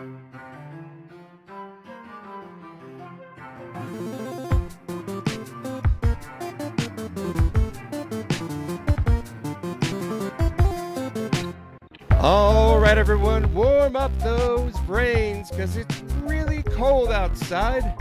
All right, everyone, warm up those brains because it's really cold outside.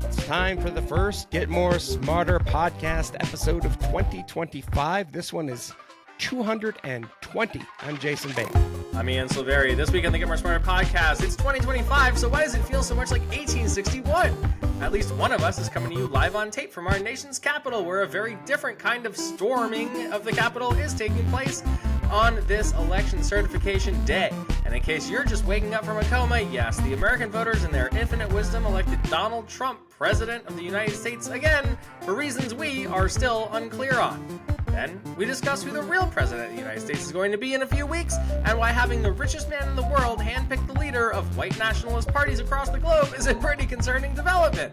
It's time for the first Get More Smarter podcast episode of 2025. This one is 220. I'm Jason Bain. I'm Ian Silveri. This week on the Get More Smarter podcast, it's 2025, so why does it feel so much like 1861? At least one of us is coming to you live on tape from our nation's capital, where a very different kind of storming of the Capitol is taking place on this election certification day. And in case you're just waking up from a coma, yes, the American voters in their infinite wisdom elected Donald Trump president of the United States again for reasons we are still unclear on. Then we discuss who the real president of the United States is going to be in a few weeks and why having the richest man in the world handpick the leader of white nationalist parties across the globe is a pretty concerning development.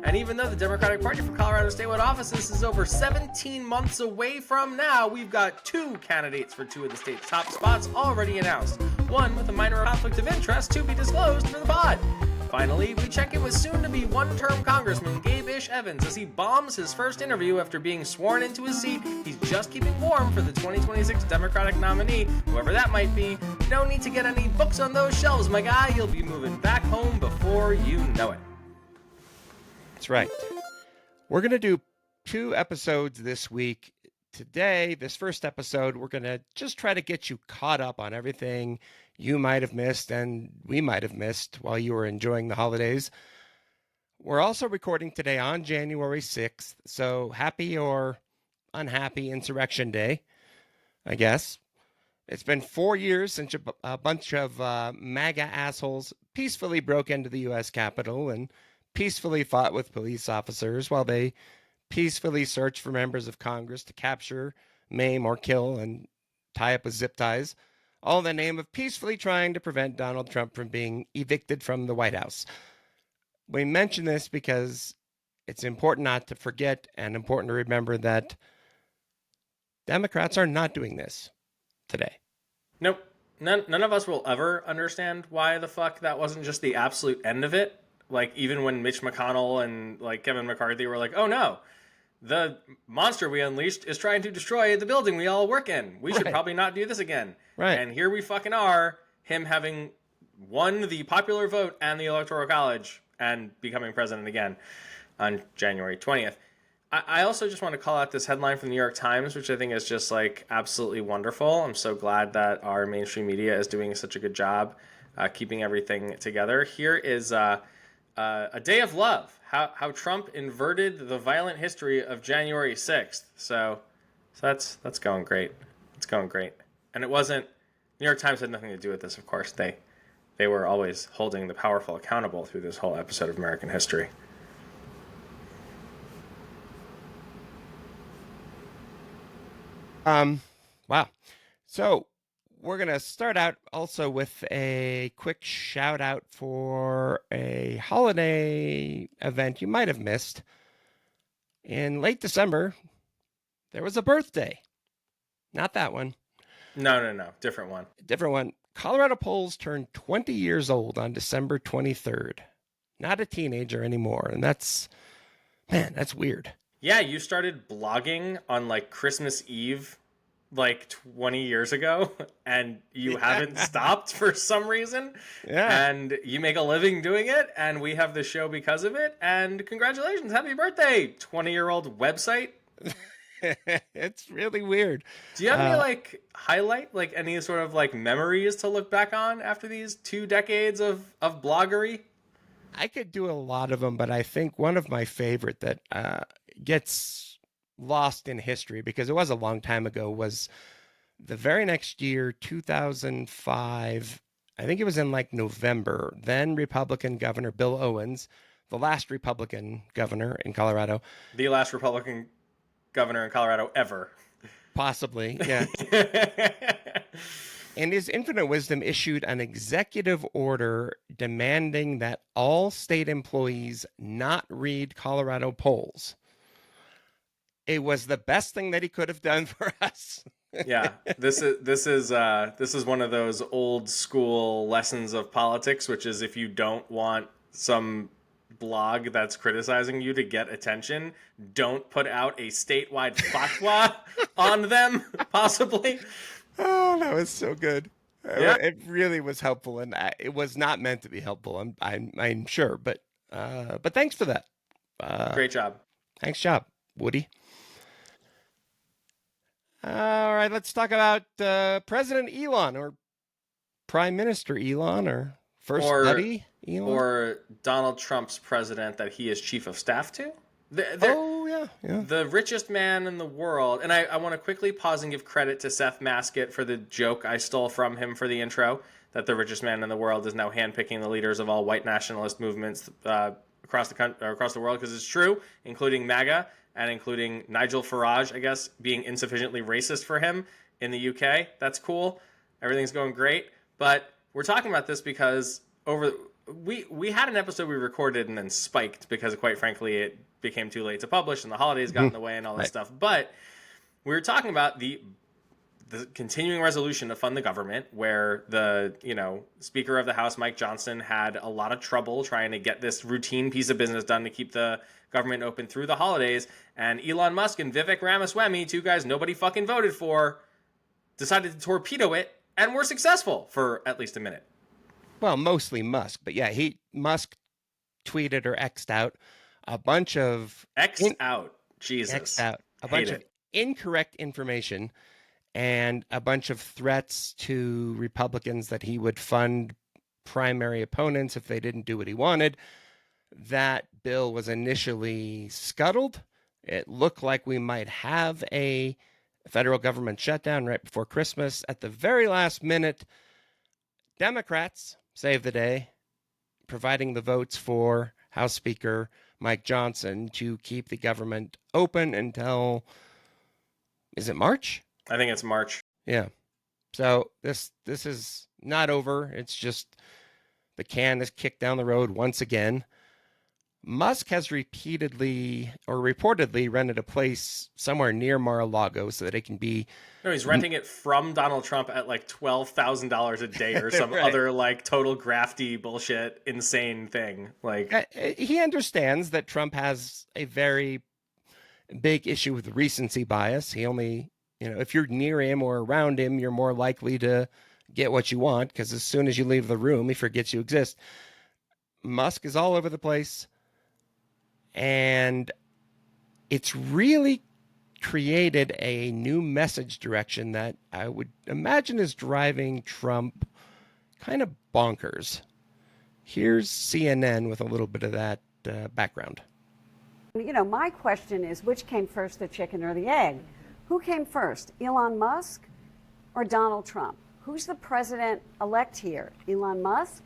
And even though the Democratic Party for Colorado statewide offices is over 17 months away from now, we've got two candidates for two of the state's top spots already announced. One with a minor conflict of interest to be disclosed for the pod. Finally, we check in with soon-to-be one-term Congressman Gabe-ish Evans as he bombs his first interview after being sworn into his seat. He's just keeping warm for the 2026 Democratic nominee, whoever that might be. No need to get any books on those shelves, my guy. You'll be moving back home before you know it. That's right. We're going to do 2 episodes this week. Today, this first episode, we're going to just try to get you caught up on everything you might have missed and we might have missed while you were enjoying the holidays. We're also recording today on January 6th, so happy or unhappy Insurrection Day, I guess. It's been 4 years since a bunch of MAGA assholes peacefully broke into the U.S. Capitol and peacefully fought with police officers while they peacefully searched for members of Congress to capture, maim, or kill and tie up with zip ties, all in the name of peacefully trying to prevent Donald Trump from being evicted from the White House. We mention this because it's important not to forget and important to remember that Democrats are not doing this today. Nope. None of us will ever understand why the fuck that wasn't just the absolute end of it. Like, even when Mitch McConnell and, like, Kevin McCarthy were like, oh, no, the monster we unleashed is trying to destroy the building we all work in. We should probably not do this again. Right. And here we fucking are, him having won the popular vote and the Electoral College and becoming president again on January 20th. I also just want to call out this headline from the New York Times, which I think is just, like, absolutely wonderful. I'm so glad that our mainstream media is doing such a good job keeping everything together. Here is a day of love, how Trump inverted the violent history of January 6th. So that's going great. It's going great. And it wasn't, New York Times had nothing to do with this, of course. They were always holding the powerful accountable through this whole episode of American history. Wow. So we're going to start out also with a quick shout out for a holiday event you might have missed. In late December, there was a birthday. Not that one. No. Different one. Different one. Colorado polls turned 20 years old on December 23rd. Not a teenager anymore. And that's weird. Yeah, you started blogging on, like, Christmas Eve, like, 20 years ago, and you haven't stopped for some reason. Yeah. And you make a living doing it, and we have the show because of it. And congratulations, happy birthday, 20-year-old website. It's really weird. Do you have any, like, highlight, like, any sort of, like, memories to look back on after these 2 decades of bloggery? I could do a lot of them, but I think one of my favorite that gets lost in history because it was a long time ago was the very next year, 2005. I think it was in like November. Then Republican Governor Bill Owens, the last Republican governor in Colorado. The last Republican governor in Colorado ever. Possibly, yeah. In his infinite wisdom, issued an executive order demanding that all state employees not read Colorado polls. It was the best thing that he could have done for us. Yeah, this is one of those old school lessons of politics, which is if you don't want some blog that's criticizing you to get attention, don't put out a statewide fatwa on them, possibly. Oh, that was so good. Yeah, It really was helpful, and it was not meant to be helpful. I'm sure, but thanks for that. great job. Thanks, job, Woody. All right, let's talk about President Elon, or Prime Minister Elon, or First Or Lady Elon. or Donald Trump's president that he is chief of staff to. Oh yeah, yeah. The richest man in the world. And I want to quickly pause and give credit to Seth Maskett for the joke I stole from him for the intro, that the richest man in the world is now handpicking the leaders of all white nationalist movements across the world, because it's true, including MAGA and including Nigel Farage, I guess, being insufficiently racist for him in the UK. That's cool. Everything's going great. But we're talking about this because we had an episode we recorded and then spiked because, quite frankly, it became too late to publish and the holidays got in the way and all this stuff. But we were talking about the continuing resolution to fund the government, where the Speaker of the House, Mike Johnson, had a lot of trouble trying to get this routine piece of business done to keep the government open through the holidays. And Elon Musk and Vivek Ramaswamy, two guys nobody fucking voted for, decided to torpedo it and were successful for at least a minute. Well, mostly Musk, but yeah, Musk tweeted or X'd out a bunch of X'd out. Jesus. X'd out a bunch of incorrect information and a bunch of threats to Republicans that he would fund primary opponents if they didn't do what he wanted. That bill was initially scuttled. It looked like we might have a federal government shutdown right before Christmas. At the very last minute, Democrats saved the day, providing the votes for House Speaker Mike Johnson to keep the government open until, is it March? I think it's March. Yeah. So this is not over. It's just the can is kicked down the road once again. Musk has repeatedly or reportedly rented a place somewhere near Mar-a-Lago so that it can be... No, he's renting it from Donald Trump at like $12,000 a day or some right. other like total grafty bullshit insane thing. Like, he understands that Trump has a very big issue with recency bias. He only, if you're near him or around him, you're more likely to get what you want, because as soon as you leave the room, he forgets you exist. Musk is all over the place. And it's really created a new message direction that I would imagine is driving Trump kind of bonkers. Here's CNN with a little bit of that background. My question is, which came first, the chicken or the egg? Who came first, Elon Musk or Donald Trump? Who's the president-elect here, Elon Musk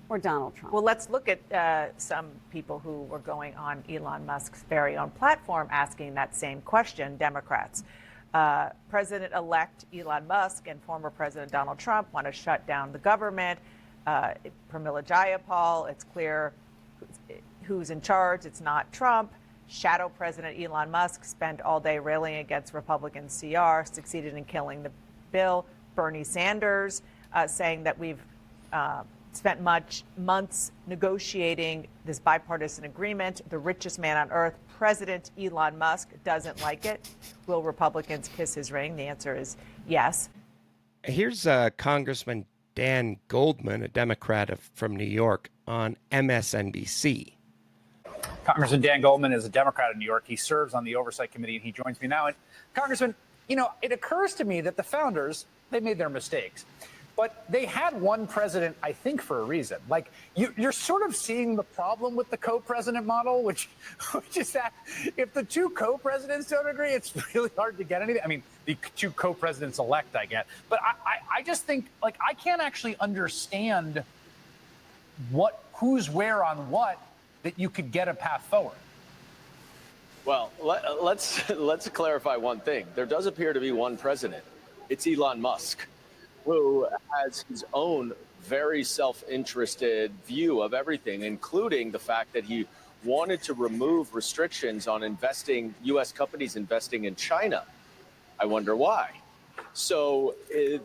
or Donald Trump? Well, let's look at some people who were going on Elon Musk's very own platform asking that same question, Democrats. President-elect Elon Musk and former President Donald Trump want to shut down the government. Pramila Jayapal, it's clear who's in charge. It's not Trump. Shadow President Elon Musk spent all day railing against Republican CR, succeeded in killing the bill. Bernie Sanders saying that we've spent months negotiating this bipartisan agreement. The richest man on earth, President Elon Musk, doesn't like it. Will Republicans kiss his ring? The answer is yes. Here's Congressman Dan Goldman, a Democrat from New York, on MSNBC. Congressman Dan Goldman is a Democrat in New York. He serves on the Oversight Committee, and he joins me now. And Congressman, it occurs to me that the founders, they made their mistakes. But they had one president, I think, for a reason. Like, you're sort of seeing the problem with the co-president model, which is that if the two co-presidents don't agree, it's really hard to get anything. I mean, the two co-presidents elect, I get. But I just think, like, I can't actually understand who's where on what that you could get a path forward. Well, let's clarify one thing. There does appear to be one president. It's Elon Musk, who has his own very self-interested view of everything, including the fact that he wanted to remove restrictions on U.S. companies investing in China. I wonder why. So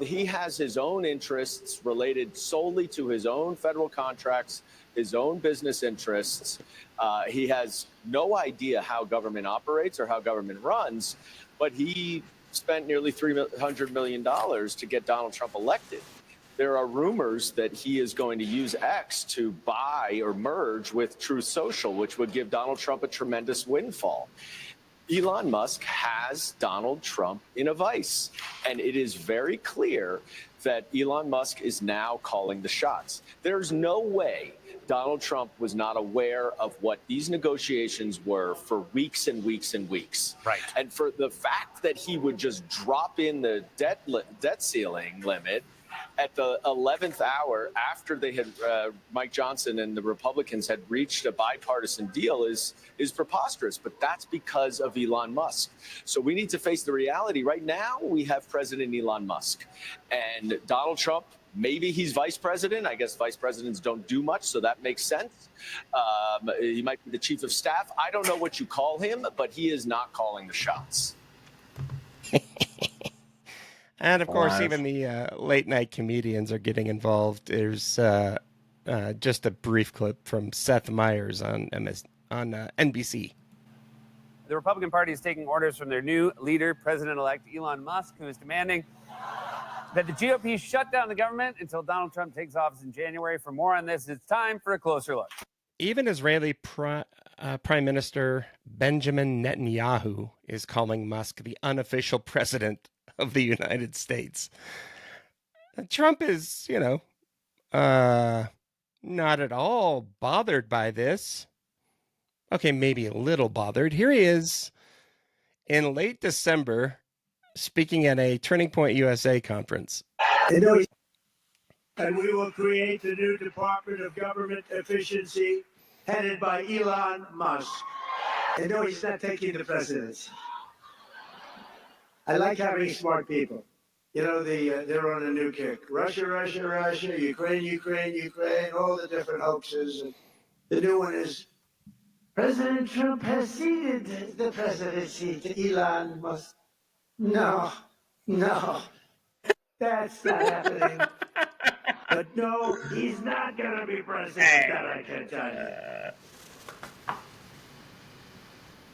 he has his own interests related solely to his own federal contracts, his own business interests. He has no idea how government operates or how government runs, but he spent nearly $300 million to get Donald Trump elected. There are rumors that he is going to use X to buy or merge with Truth Social, which would give Donald Trump a tremendous windfall. Elon Musk has Donald Trump in a vice, and it is very clear that Elon Musk is now calling the shots. There's no way Donald Trump was not aware of what these negotiations were for weeks and weeks and weeks. Right. And for the fact that he would just drop in the debt ceiling limit at the 11th hour after they had Mike Johnson and the Republicans had reached a bipartisan deal is preposterous. But that's because of Elon Musk. So we need to face the reality. Right now, we have President Elon Musk and Donald Trump. Maybe he's vice president. I guess vice presidents don't do much, so that makes sense. He might be the chief of staff. I don't know what you call him, but he is not calling the shots. And of course, even the late night comedians are getting involved. There's just a brief clip from Seth Meyers on NBC. The Republican Party is taking orders from their new leader, President-elect Elon Musk, who is demanding that the GOP shut down the government until Donald Trump takes office in January. For more on this, it's time for a closer look. Even Israeli Prime Minister Benjamin Netanyahu is calling Musk the unofficial president of the United States. Trump is, not at all bothered by this. Okay, maybe a little bothered. Here he is in late December speaking at a Turning Point USA conference. And we will create the new Department of Government Efficiency headed by Elon Musk. And no, he's not taking the presidency. I like having smart people. They're on a new kick. Russia, Ukraine, all the different hoaxes. And the new one is President Trump has ceded the presidency to Elon Musk. No, that's not happening. But no, he's not going to be president, that I can tell you.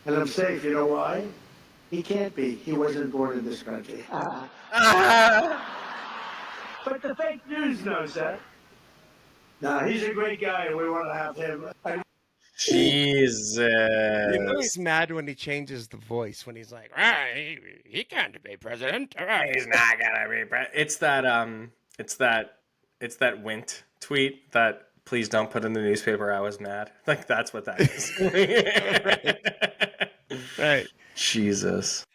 And I'm safe, you know why? He can't be. He wasn't born in this country. But the fake news knows that. No, he's a great guy, and we want to have him. Jesus. He's mad when he changes the voice, when he's like, he can't be president. He's not gonna be president. It's that Wint tweet that please don't put in the newspaper I was mad. Like, that's what that is. Right. Jesus.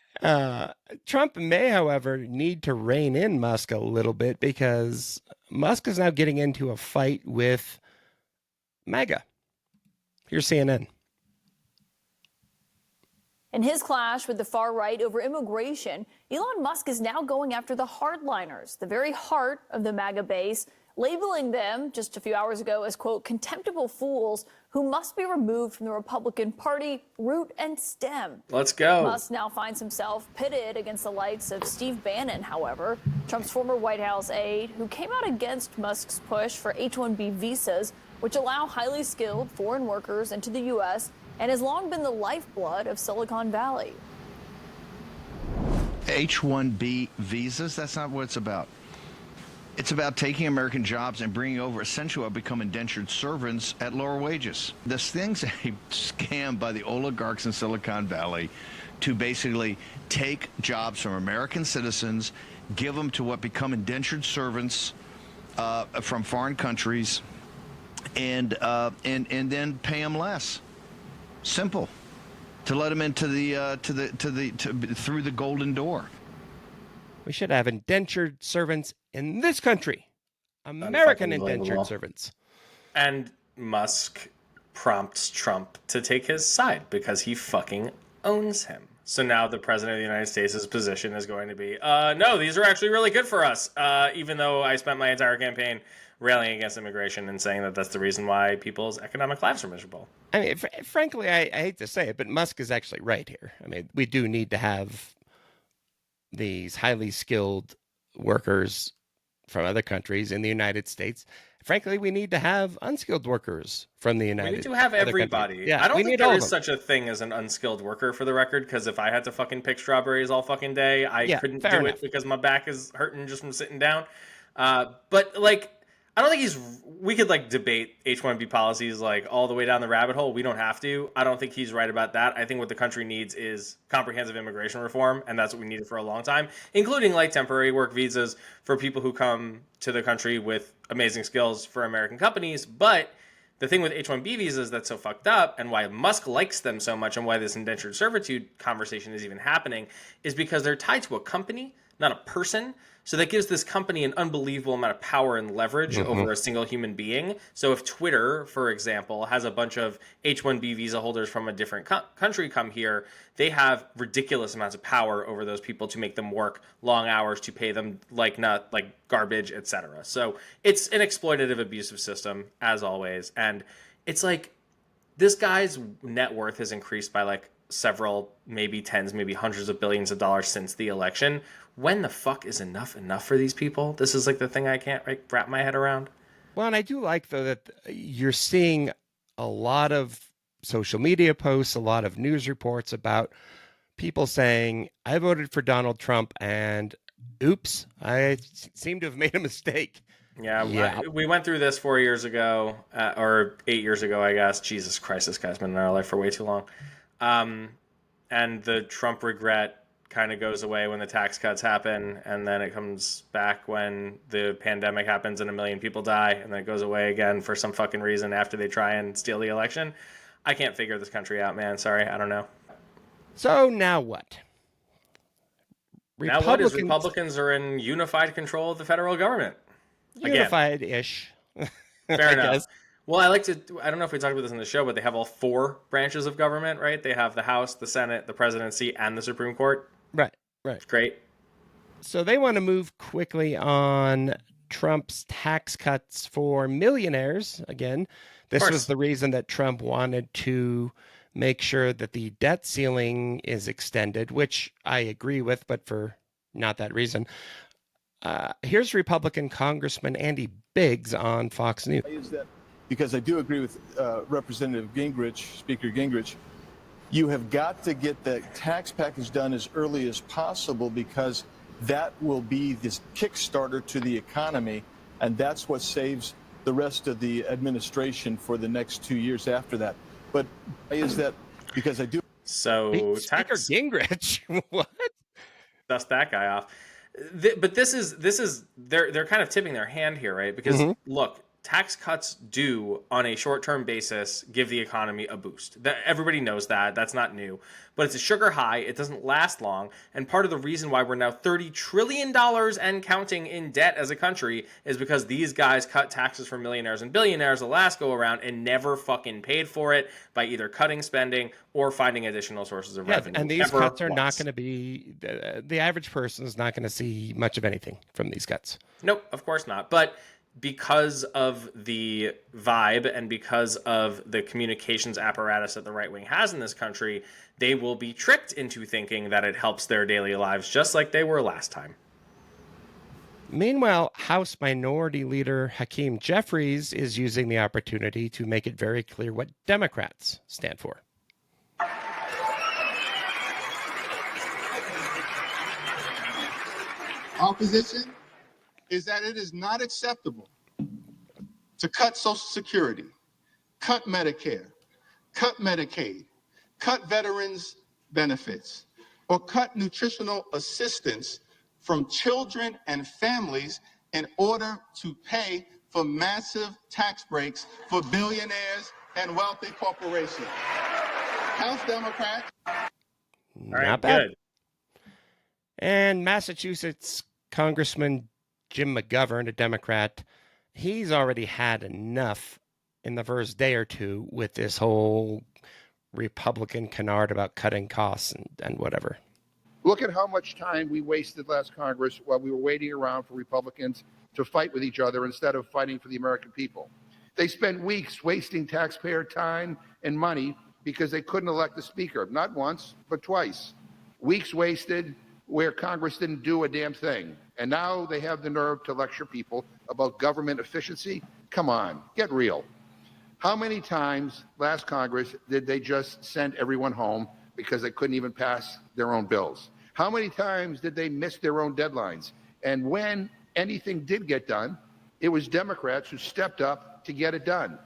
Trump may, however, need to rein in Musk a little bit because Musk is now getting into a fight with MAGA. Here's CNN. In his clash with the far right over immigration, Elon Musk is now going after the hardliners, the very heart of the MAGA base, labeling them just a few hours ago as, quote, contemptible fools who must be removed from the Republican Party root and stem. Let's go. Musk now finds himself pitted against the likes of Steve Bannon, however, Trump's former White House aide, who came out against Musk's push for H-1B visas, which allow highly skilled foreign workers into the U.S. and has long been the lifeblood of Silicon Valley. H-1B visas, that's not what it's about. It's about taking American jobs and bringing over essentially what become indentured servants at lower wages. This thing's a scam by the oligarchs in Silicon Valley to basically take jobs from American citizens, give them to what become indentured servants from foreign countries, and then pay them less. Simple. To let them into through the golden door. We should have indentured servants in this country. American indentured servants. And Musk prompts Trump to take his side because he fucking owns him. So now the president of the United States' position is going to be, no, these are actually really good for us. Even though I spent my entire campaign railing against immigration and saying that that's the reason why people's economic lives are miserable. I mean, frankly, I hate to say it, but Musk is actually right here. I mean, we do need to have these highly skilled workers from other countries in the United States. Frankly, we need to have unskilled workers from the United States. We need to have other countries. everybody. Yeah, I don't we think need all there of is them. such a thing as an unskilled worker, for the record, because if I had to fucking pick strawberries all fucking day, I couldn't do fair enough. it because my back is hurting just from sitting down. But like, I don't think we could like debate H-1B policies like all the way down the rabbit hole. We don't have to. I don't think he's right about that. I think what the country needs is comprehensive immigration reform, and that's what we needed for a long time, including like temporary work visas for people who come to the country with amazing skills for American companies. But the thing with H-1B visas that's so fucked up, and why Musk likes them so much, and why this indentured servitude conversation is even happening, is because they're tied to a company, not a person. So that gives this company an unbelievable amount of power and leverage over a single human being. So if Twitter, for example, has a bunch of H-1B visa holders from a different country come here, they have ridiculous amounts of power over those people to make them work long hours, to pay them like garbage, etc. So it's an exploitative, abusive system, as always. And it's like this guy's net worth has increased by like several, maybe tens, maybe hundreds of billions of dollars since the election. When the fuck is enough for these people? This is like the thing I can't wrap my head around. Well, and I do like, though, that you're seeing a lot of social media posts, a lot of news reports about people saying, I voted for Donald Trump and oops, I seem to have made a mistake. Yeah. We went through this 4 years ago, or 8 years ago, I guess. Jesus Christ, this guy's been in our life for way too long. And the Trump regret kind of goes away when the tax cuts happen, and then it comes back when the pandemic happens and 1 million people die, and then it goes away again for some fucking reason after they try and steal the election. I can't figure this country out, man. Sorry, I don't know. So now what? Now what is Republicans are in unified control of the federal government. Unified-ish. Fair enough. Guess. Well, I don't know if we talked about this in the show, but they have all 4 branches of government, right? They have the House, the Senate, the presidency, and the Supreme Court. Right. Great. So they want to move quickly on Trump's tax cuts for millionaires. Again, this was the reason that Trump wanted to make sure that the debt ceiling is extended, which I agree with, but for not that reason. Here's Republican Congressman Andy Biggs on Fox News. Because I do agree with Representative Gingrich, Speaker Gingrich, you have got to get the tax package done as early as possible, because that will be this kickstarter to the economy, and that's what saves the rest of the administration for the next 2 years after that. But is that because I do? So Speaker Gingrich, what? Dust that guy off. But this is they're kind of tipping their hand here, right? Because look, tax cuts do, on a short-term basis, give the economy a boost. Everybody knows that. That's not new. But it's a sugar high. It doesn't last long. And part of the reason why we're now $30 trillion and counting in debt as a country is because these guys cut taxes for millionaires and billionaires the last go around and never fucking paid for it by either cutting spending or finding additional sources of revenue. And these cuts are not going to be, the average person is not going to see much of anything from these cuts. Nope, of course not. But because of the vibe and because of the communications apparatus that the right wing has in this country, they will be tricked into thinking that it helps their daily lives, just like they were last time. Meanwhile, House Minority Leader Hakeem Jeffries is using the opportunity to make it very clear what Democrats stand for. Our position is that it is not acceptable to cut Social Security, cut Medicare, cut Medicaid, cut veterans' benefits, or cut nutritional assistance from children and families in order to pay for massive tax breaks for billionaires and wealthy corporations. House Democrats. Not bad. Good. And Massachusetts Congressman Jim McGovern, a Democrat, he's already had enough in the first day or two with this whole Republican canard about cutting costs and whatever. Look at how much time we wasted last Congress while we were waiting around for Republicans to fight with each other instead of fighting for the American people. They spent weeks wasting taxpayer time and money because they couldn't elect a speaker, not once, but twice. Weeks wasted, where Congress didn't do a damn thing. And now they have the nerve to lecture people about government efficiency. Come on, get real. How many times last Congress did they just send everyone home because they couldn't even pass their own bills? How many times did they miss their own deadlines? And when anything did get done, it was Democrats who stepped up to get it done.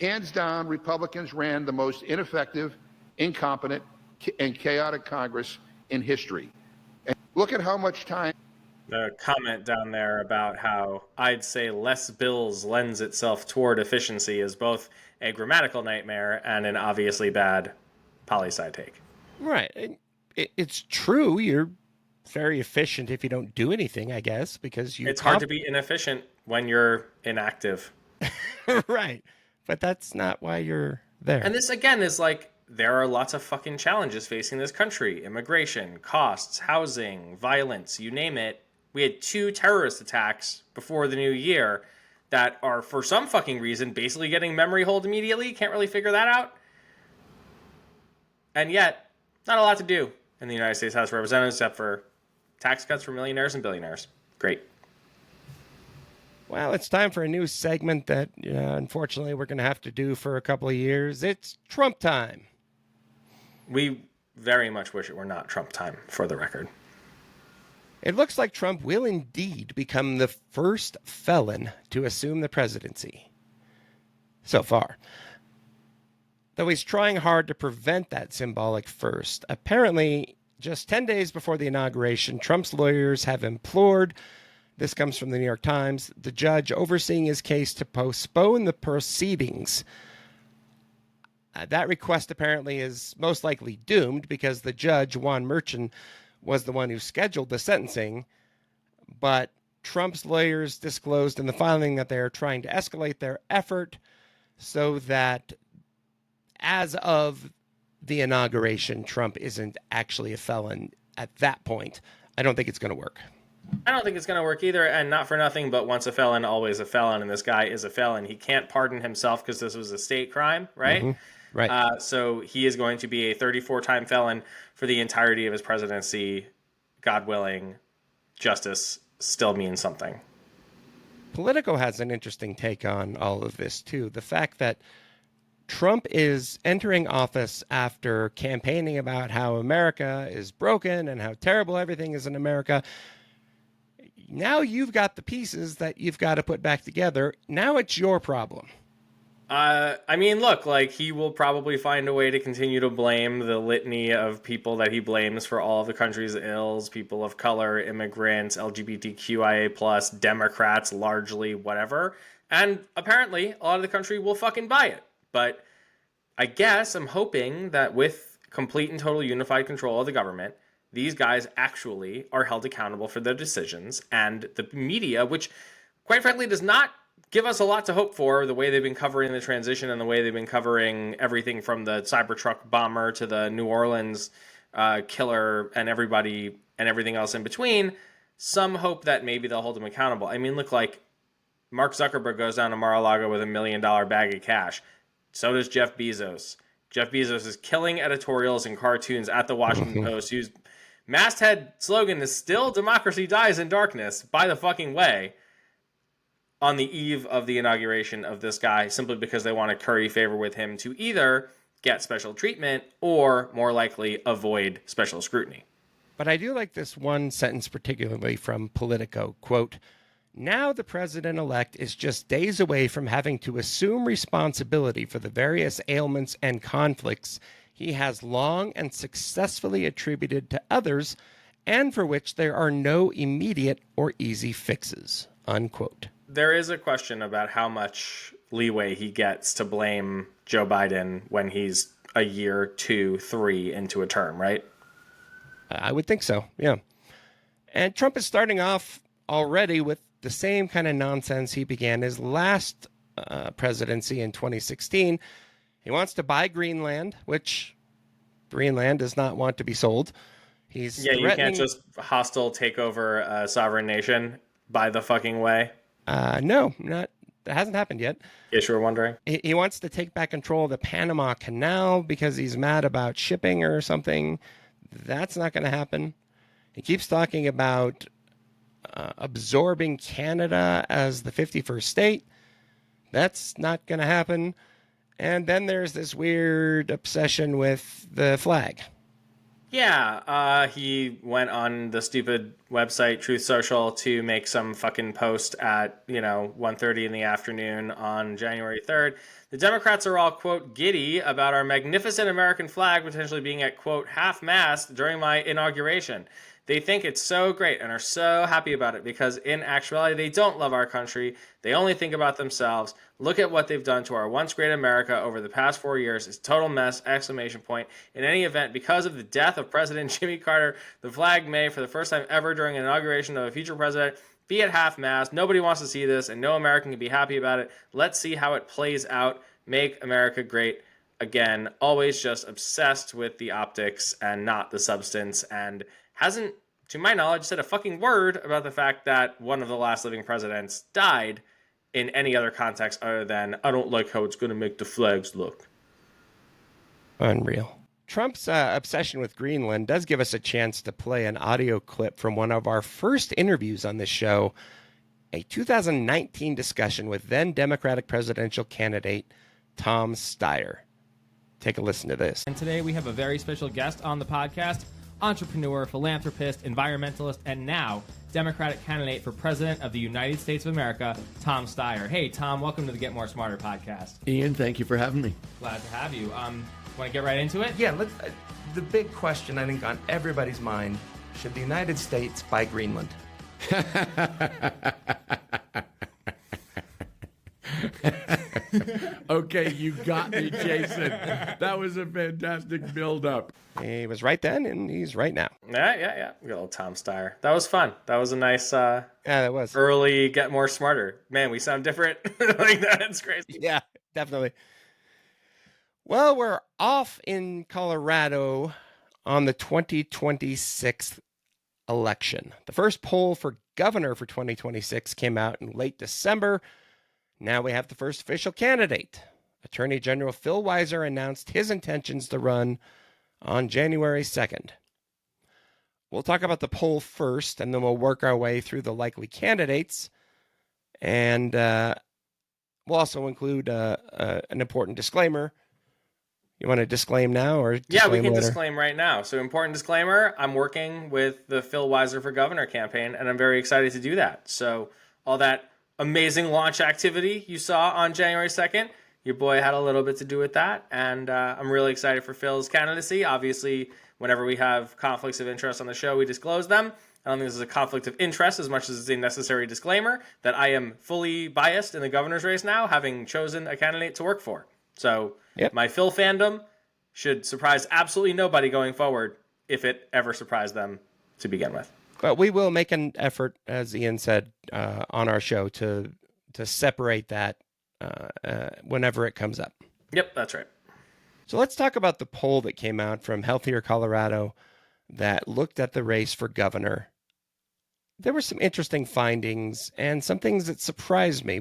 Hands down, Republicans ran the most ineffective, incompetent, and chaotic Congress in history. And look at how much time. The comment down there about how I'd say less bills lends itself toward efficiency is both a grammatical nightmare and an obviously bad poli-sci take. Right. It's true. You're very efficient if you don't do anything, I guess, because it's hard to be inefficient when you're inactive. Right. But that's not why you're there. And this, again, is like, there are lots of fucking challenges facing this country. Immigration, costs, housing, violence, you name it. We had 2 terrorist attacks before the new year that are, for some fucking reason, basically getting memory hold immediately. Can't really figure that out. And yet, not a lot to do in the United States House of Representatives except for tax cuts for millionaires and billionaires. Great. Well, it's time for a new segment that, unfortunately, we're going to have to do for a couple of years. It's Trump time. We very much wish it were not Trump time, for the record. It looks like Trump will indeed become the first felon to assume the presidency. So far. Though he's trying hard to prevent that symbolic first. Apparently, just 10 days before the inauguration, Trump's lawyers have implored, this comes from the New York Times, the judge overseeing his case to postpone the proceedings. That request apparently is most likely doomed because the judge, Juan Merchan, was the one who scheduled the sentencing, but Trump's lawyers disclosed in the filing that they are trying to escalate their effort so that as of the inauguration, Trump isn't actually a felon at that point. I don't think it's going to work. I don't think it's going to work either, and not for nothing, but once a felon, always a felon, and this guy is a felon. He can't pardon himself because this was a state crime, right? Mm-hmm. Right. So he is going to be a 34-time felon for the entirety of his presidency. God willing, justice still means something. Politico has an interesting take on all of this, too. The fact that Trump is entering office after campaigning about how America is broken and how terrible everything is in America. Now you've got the pieces that you've got to put back together. Now it's your problem. I mean, look, like, he will probably find a way to continue to blame the litany of people that he blames for all of the country's ills, people of color, immigrants, LGBTQIA+, Democrats, largely, whatever. And apparently, a lot of the country will fucking buy it. But I guess I'm hoping that with complete and total unified control of the government, these guys actually are held accountable for their decisions, and the media, which, quite frankly, does not give us a lot to hope for, the way they've been covering the transition and the way they've been covering everything from the Cybertruck bomber to the New Orleans killer and everybody and everything else in between. Some hope that maybe they'll hold them accountable. I mean, look, like, Mark Zuckerberg goes down to Mar-a-Lago with $1 million bag of cash. So does Jeff Bezos. Jeff Bezos is killing editorials and cartoons at the Washington Post, whose masthead slogan is still "Democracy dies in darkness," by the fucking way, on the eve of the inauguration of this guy, simply because they want to curry favor with him to either get special treatment or, more likely, avoid special scrutiny. But I do like this one sentence particularly from Politico, quote, "Now the president-elect is just days away from having to assume responsibility for the various ailments and conflicts he has long and successfully attributed to others and for which there are no immediate or easy fixes," unquote. There is a question about how much leeway he gets to blame Joe Biden when he's a year, 2, 3 into a term, right? I would think so, yeah. And Trump is starting off already with the same kind of nonsense he began his last presidency in 2016. He wants to buy Greenland, which Greenland does not want to be sold. He's you can't just hostile take over a sovereign nation by the fucking way. No, that hasn't happened yet. In case you were wondering. He wants to take back control of the Panama Canal because he's mad about shipping or something. That's not going to happen. He keeps talking about absorbing Canada as the 51st state. That's not going to happen. And then there's this weird obsession with the flag. Yeah, he went on the stupid website Truth Social to make some fucking post at, 1:30 in the afternoon on January 3rd. The Democrats are all, quote, giddy about our magnificent American flag potentially being at, quote, half-mast during my inauguration. They think it's so great and are so happy about it because in actuality, they don't love our country. They only think about themselves. Look at what they've done to our once great America over the past 4 years. It's a total mess, exclamation point. In any event, because of the death of President Jimmy Carter, the flag may, for the first time ever during an inauguration of a future president, be at half-mast. Nobody wants to see this, and no American can be happy about it. Let's see how it plays out. Make America great again. Always just obsessed with the optics and not the substance, and hasn't, to my knowledge, said a fucking word about the fact that one of the last living presidents died in any other context other than, I don't like how it's going to make the flags look. Unreal. Trump's obsession with Greenland does give us a chance to play an audio clip from one of our first interviews on this show, a 2019 discussion with then Democratic presidential candidate Tom Steyer. Take a listen to this. And today we have a very special guest on the podcast, entrepreneur, philanthropist, environmentalist, and now Democratic candidate for President of the United States of America, Tom Steyer. Hey, Tom, welcome to the Get More Smarter podcast. Ian, thank you for having me. Glad to have you. Want to get right into it? Yeah, let's. The big question, I think, on everybody's mind, should the United States buy Greenland? Okay, you got me, Jason. That was a fantastic build-up. He was right then, and he's right now. Yeah. Good old Tom Steyer. That was fun. That was a nice that was early Get More Smarter. Man, we sound different. Like that. It's crazy. Yeah, definitely. Well, we're off in Colorado on the 2026 election. The first poll for governor for 2026 came out in late December. Now we have the first official candidate. Attorney General Phil Weiser announced his intentions to run on January 2nd. We'll talk about the poll first, and then we'll work our way through the likely candidates. And we'll also include an important disclaimer. You want to disclaim now or yeah, we can later? Disclaim right now. So important disclaimer, I'm working with the Phil Weiser for Governor campaign, and I'm very excited to do that. So all that amazing launch activity you saw on January 2nd, your boy had a little bit to do with that, and I'm really excited for Phil's candidacy. Obviously, whenever we have conflicts of interest on the show, we disclose them. I don't think this is a conflict of interest as much as it's a necessary disclaimer that I am fully biased in the governor's race now, having chosen a candidate to work for. So my Phil fandom should surprise absolutely nobody going forward if it ever surprised them to begin with. But we will make an effort, as Ian said, on our show to separate that whenever it comes up. Yep, that's right. So let's talk about the poll that came out from Healthier Colorado that looked at the race for governor. There were some interesting findings and some things that surprised me.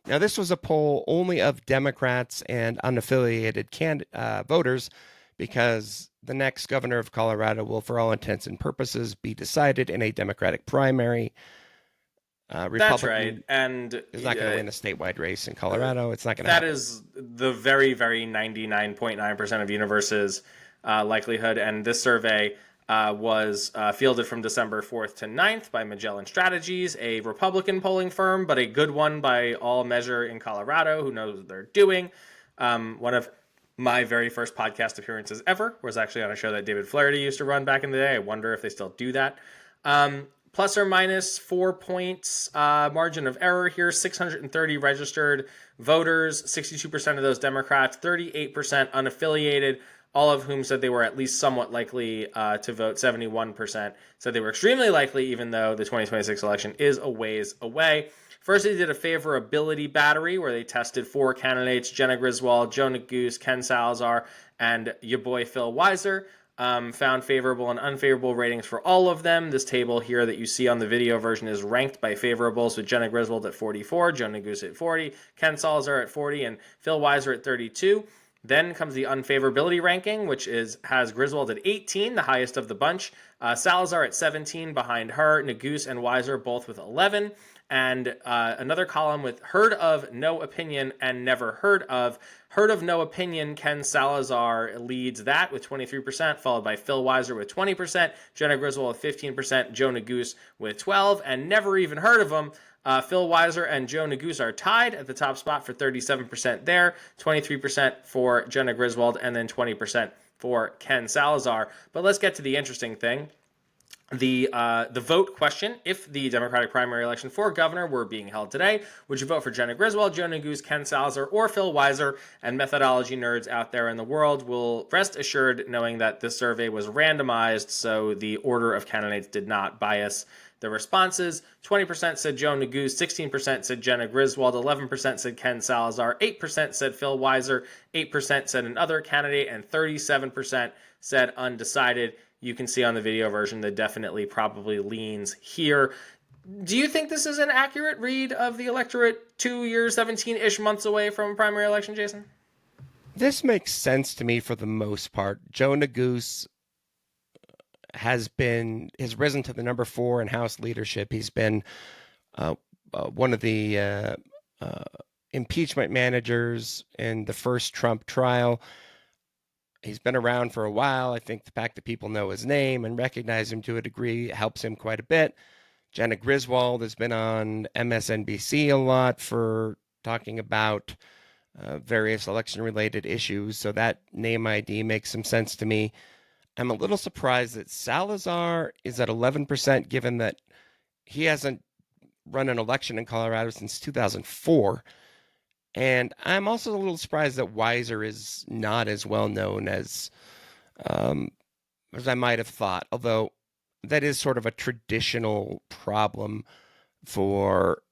Now, this was a poll only of Democrats and unaffiliated voters because the next governor of Colorado will, for all intents and purposes, be decided in a Democratic primary. That's right. And is not going to win a statewide race in Colorado. It's not going to happen. That is the very, very 99.9% of universe's likelihood. And this survey was fielded from December 4th to 9th by Magellan Strategies, a Republican polling firm, but a good one by all measure in Colorado, who knows what they're doing. One of my very first podcast appearances ever was actually on a show that David Flaherty used to run back in the day. I wonder if they still do that. Plus or minus 4 points margin of error here, 630 registered voters, 62% of those Democrats, 38% unaffiliated, all of whom said they were at least somewhat likely to vote. 71% said they were extremely likely, even though the 2026 election is a ways away. First, they did a favorability battery where they tested 4 candidates, Jenna Griswold, Joe Neguse, Ken Salazar, and your boy Phil Weiser. Found favorable and unfavorable ratings for all of them. This table here that you see on the video version is ranked by favorables, with Jenna Griswold at 44, Joe Neguse at 40, Ken Salazar at 40, and Phil Weiser at 32. Then comes the unfavorability ranking, which has Griswold at 18, the highest of the bunch. Salazar at 17 behind her. Neguse and Weiser both with 11. And another column with heard of, no opinion, and never heard of. Heard of, no opinion, Ken Salazar leads that with 23%, followed by Phil Weiser with 20%, Jenna Griswold with 15%, Joe Neguse with 12%, and never even heard of him. Phil Weiser and Joe Neguse are tied at the top spot for 37% there, 23% for Jenna Griswold, and then 20% for Ken Salazar. But let's get to the interesting thing. The vote question: if the Democratic primary election for governor were being held today, would you vote for Jenna Griswold, Joe Neguse, Ken Salazar, or Phil Weiser? And methodology nerds out there in the world will rest assured knowing that this survey was randomized, so the order of candidates did not bias the responses. 20% said Joe Neguse, 16% said Jenna Griswold, 11% said Ken Salazar, 8% said Phil Weiser, 8% said another candidate, and 37% said undecided. You can see on the video version that definitely probably leans here. Do you think this is an accurate read of the electorate 2 years, 17-ish months away from a primary election, Jason? This makes sense to me for the most part. Joe Neguse has risen to the number 4 in House leadership. He's been one of the impeachment managers in the first Trump trial. He's been around for a while. I think the fact that people know his name and recognize him to a degree helps him quite a bit. Jenna Griswold has been on MSNBC a lot for talking about various election-related issues, so that name ID makes some sense to me. I'm a little surprised that Salazar is at 11%, given that he hasn't run an election in Colorado since 2004. And I'm also a little surprised that Weiser is not as well known as I might have thought, although that is sort of a traditional problem for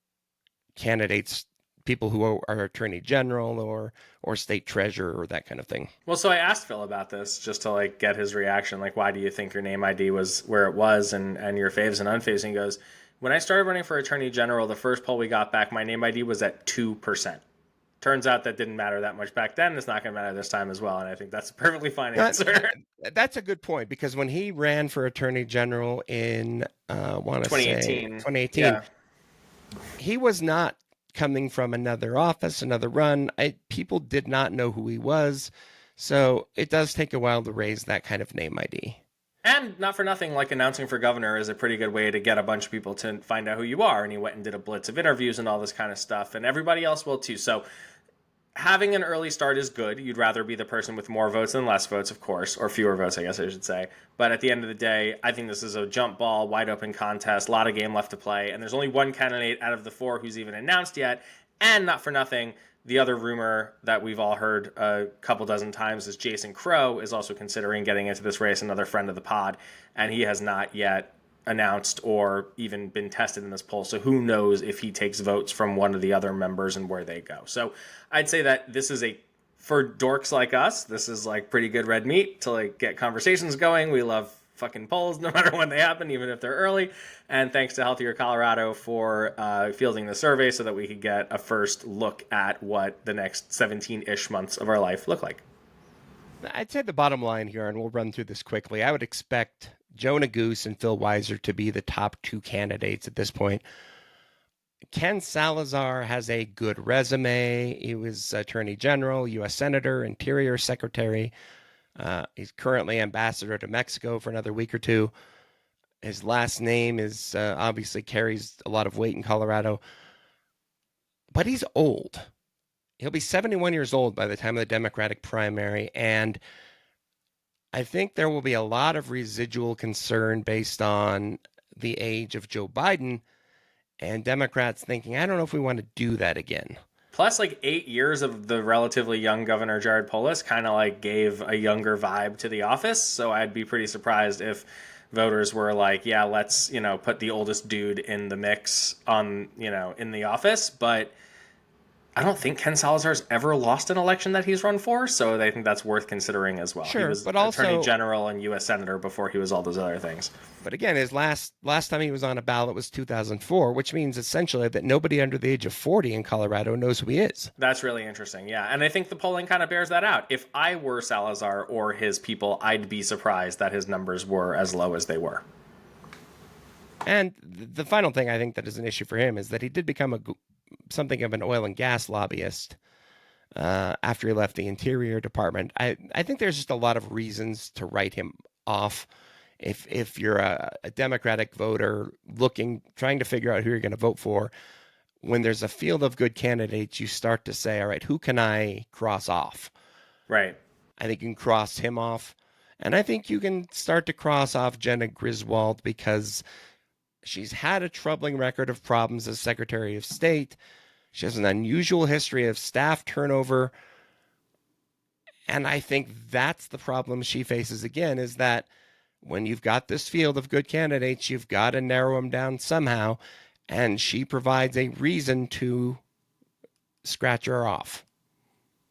candidates, people who are attorney general or state treasurer or that kind of thing. Well, so I asked Phil about this just to get his reaction. Why do you think your name ID was where it was and your faves and unfaves? And he goes, when I started running for attorney general, the first poll we got back, my name ID was at 2%. Turns out that didn't matter that much back then. It's not going to matter this time as well. And I think that's a perfectly fine answer. That's a good point, because when he ran for attorney general in 2018, yeah. He was not coming from another office, another run. People did not know who he was. So it does take a while to raise that kind of name ID. And not for nothing, announcing for governor is a pretty good way to get a bunch of people to find out who you are. And he went and did a blitz of interviews and all this kind of stuff. And everybody else will too. So having an early start is good. You'd rather be the person with more votes than less votes, of course, or fewer votes, I guess I should say. But at the end of the day, I think this is a jump ball, wide open contest, a lot of game left to play. And there's only one candidate out of the 4 who's even announced yet. And not for nothing, the other rumor that we've all heard a couple dozen times is Jason Crow is also considering getting into this race, another friend of the pod, and he has not yet announced or even been tested in this poll. So who knows if he takes votes from one of the other members and where they go. So I'd say that this is for dorks like us, this is pretty good red meat to get conversations going. We love fucking polls no matter when they happen, even if they're early. And thanks to Healthier Colorado for fielding the survey so that we could get a first look at what the next 17-ish months of our life look like. I'd say the bottom line here, and we'll run through this quickly, I would expect Joe Neguse and Phil Weiser to be the top 2 candidates at this point. Ken Salazar has a good resume. He was Attorney General, U.S. Senator, Interior Secretary. He's currently ambassador to Mexico for another week or 2. His last name is obviously carries a lot of weight in Colorado. But he's old. He'll be 71 years old by the time of the Democratic primary, and I think there will be a lot of residual concern based on the age of Joe Biden and Democrats thinking, I don't know if we want to do that again. Plus, 8 years of the relatively young Governor Jared Polis kind of gave a younger vibe to the office. So I'd be pretty surprised if voters were yeah, let's, put the oldest dude in the mix in the office. But I don't think Ken Salazar's ever lost an election that he's run for, so I think that's worth considering as well. Sure, he was but also Attorney General and U.S. Senator before he was all those other things. But again, his last time he was on a ballot was 2004, which means essentially that nobody under the age of 40 in Colorado knows who he is. That's really interesting, yeah. And I think the polling kind of bears that out. If I were Salazar or his people, I'd be surprised that his numbers were as low as they were. And the final thing I think that is an issue for him is that he did become something of an oil and gas lobbyist after he left the Interior Department. I think there's just a lot of reasons to write him off. If you're a Democratic voter trying to figure out who you're going to vote for, when there's a field of good candidates, you start to say, all right, who can I cross off? Right. I think you can cross him off. And I think you can start to cross off Jenna Griswold because she's had a troubling record of problems as Secretary of State. She has an unusual history of staff turnover. And I think that's the problem she faces again, is that when you've got this field of good candidates, you've got to narrow them down somehow. And she provides a reason to scratch her off.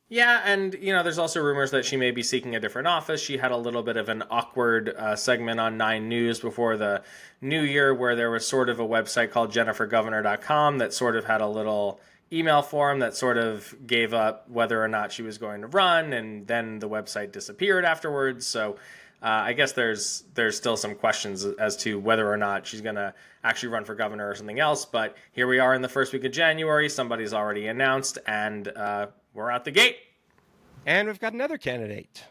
Yeah, and, there's also rumors that she may be seeking a different office. She had a little bit of an awkward segment on 9 News before the new year where there was sort of a website called jennifergovernor.com that sort of had a little email form that sort of gave up whether or not she was going to run, and then the website disappeared afterwards. So I guess there's still some questions as to whether or not she's going to actually run for governor or something else. But here we are in the first week of January. Somebody's already announced, and we're out the gate. And we've got another candidate.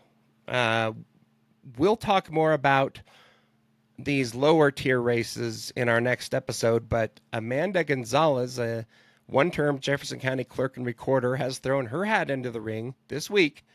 We'll talk more about these lower tier races in our next episode, but Amanda Gonzalez, a one-term Jefferson County clerk and recorder, has thrown her hat into the ring this week